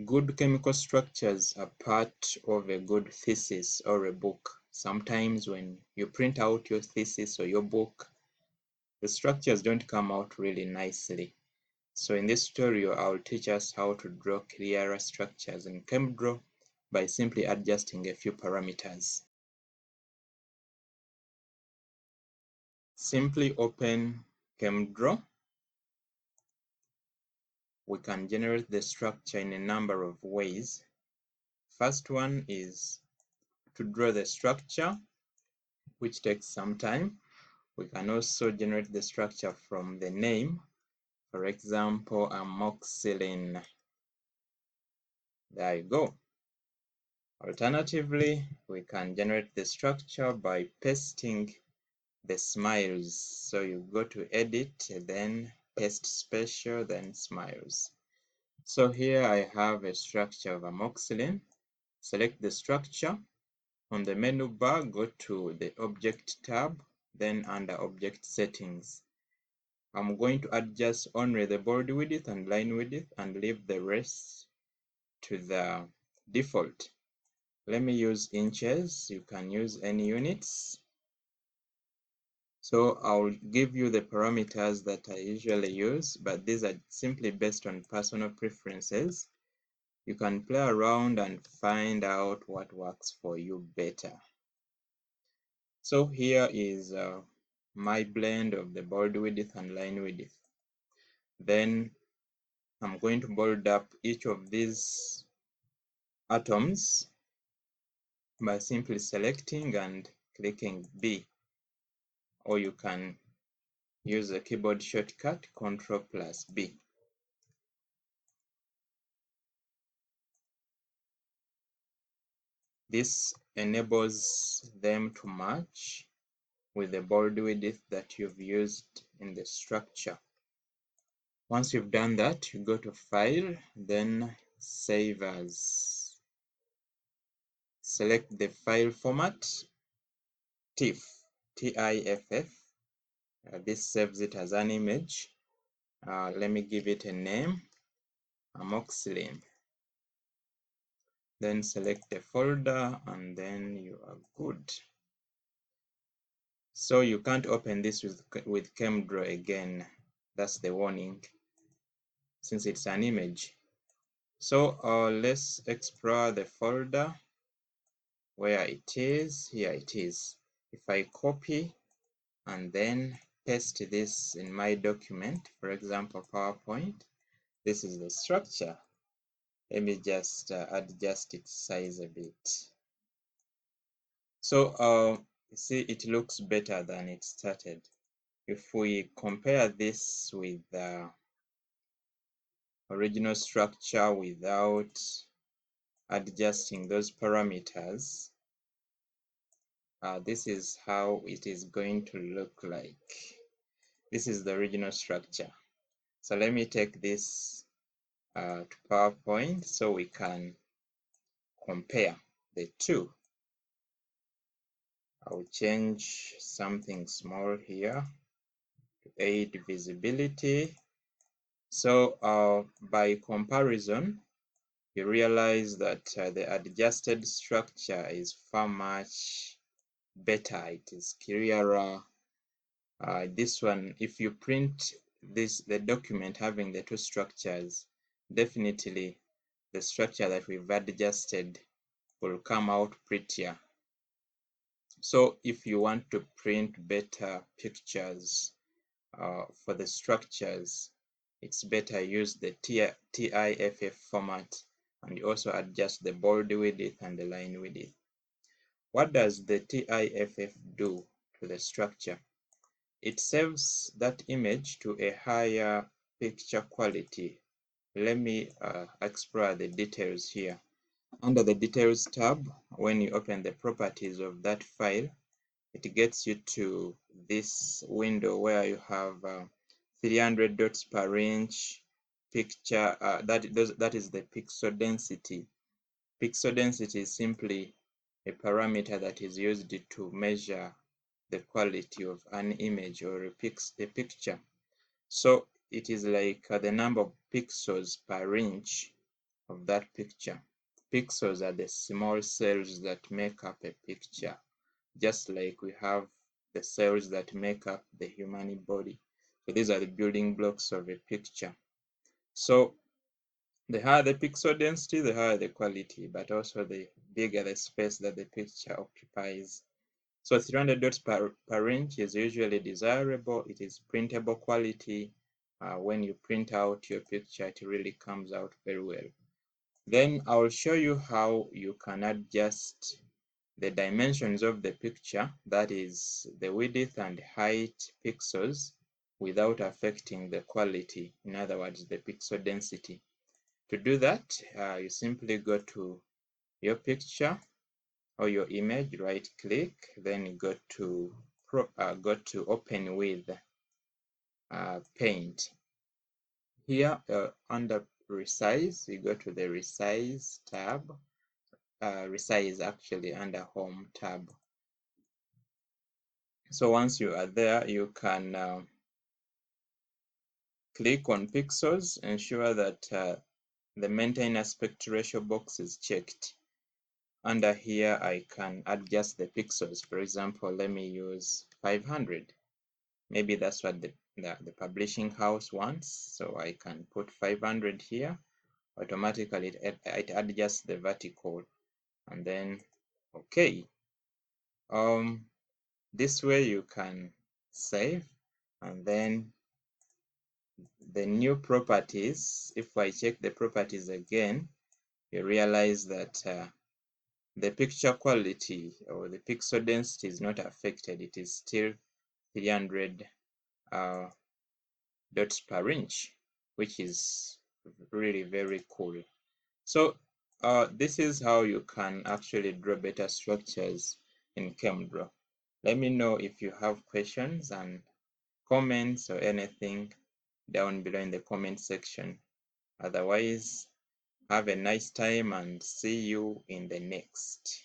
Good chemical structures are part of a good thesis or a book. Sometimes when you print out your thesis or your book, the structures don't come out really nicely. So in this tutorial, I'll teach us how to draw clearer structures in ChemDraw by simply adjusting a few parameters. Simply open ChemDraw. We can generate the structure in a number of ways. First one is to draw the structure, which takes some time. We can also generate the structure from the name. For example, amoxicillin. There you go. Alternatively, we can generate the structure by pasting the smiles. So you go to edit, then paste special, then smiles. So here I have a structure of amoxicillin. Select the structure. On the menu bar, go to the Object tab, then under Object Settings. I'm going to adjust only the bold width and line width and leave the rest to the default. Let me use inches. You can use any units. So I'll give you the parameters that I usually use, but these are simply based on personal preferences. You can play around and find out what works for you better. So here is my blend of the bold width and line width. Then I'm going to bold up each of these atoms by simply selecting and clicking B, or you can use a keyboard shortcut Ctrl+B. This enables them to match with the bold width that you've used in the structure. Once you've done that, you go to File, then Save As. Select the file format, TIFF, T-I-F-F. This saves it as an image. Let me give it a name, amoxicillin. Then select the folder and then you are good. So you can't open this with ChemDraw again. That's the warning, since it's an image. So let's explore the folder where it is. Here it is. If I copy and then paste this in my document, for example, PowerPoint, this is the structure. Let me just adjust its size a bit. So you see, it looks better than it started. If we compare this with the original structure without adjusting those parameters, this is how it is going to look like. This is the original structure. So let me take this to PowerPoint so we can compare the two. I'll change something small here to aid visibility. So by comparison, you realize that the adjusted structure is far much better. It is clearer. This one, if you print the document having the two structures, definitely the structure that we've adjusted will come out prettier. So if you want to print better pictures for the structures, it's better use the TIFF format, and you also adjust the bold width and the line width. What does the TIFF do to the structure? It saves that image to a higher picture quality. Let me explore the details here. Under the Details tab, when you open the properties of that file, it gets you to this window where you have 300 dots per inch picture. That is the pixel density. Pixel density is simply a parameter that is used to measure the quality of an image or a picture. So it is like the number of pixels per inch of that picture. Pixels are the small cells that make up a picture, just like we have the cells that make up the human body. So these are the building blocks of a picture. So the higher the pixel density, the higher the quality, but also the bigger the space that the picture occupies. So 300 dots per inch is usually desirable. It is printable quality. When you print out your picture, it really comes out very well. Then I'll show you how you can adjust the dimensions of the picture, that is the width and height pixels, without affecting the quality, in other words, the pixel density. To do that, you simply go to your picture or your image, right click, then go to open with paint. Here under resize, you go to the resize tab. Resize actually under home tab. So once you are there, you can click on pixels, ensure that the maintain aspect ratio box is checked. Under here, I can adjust the pixels. For example, let me use 500. Maybe that's what the publishing house wants. So I can put 500 here. Automatically, it adjusts the vertical. And then, okay. This way you can save. And then the new properties, if I check the properties again, you realize that the picture quality or the pixel density is not affected. It is still 300 dots per inch, which is really very cool. So this is how you can actually draw better structures in ChemDraw. Let me know if you have questions and comments or anything down below in the comment section. Otherwise, have a nice time and see you in the next.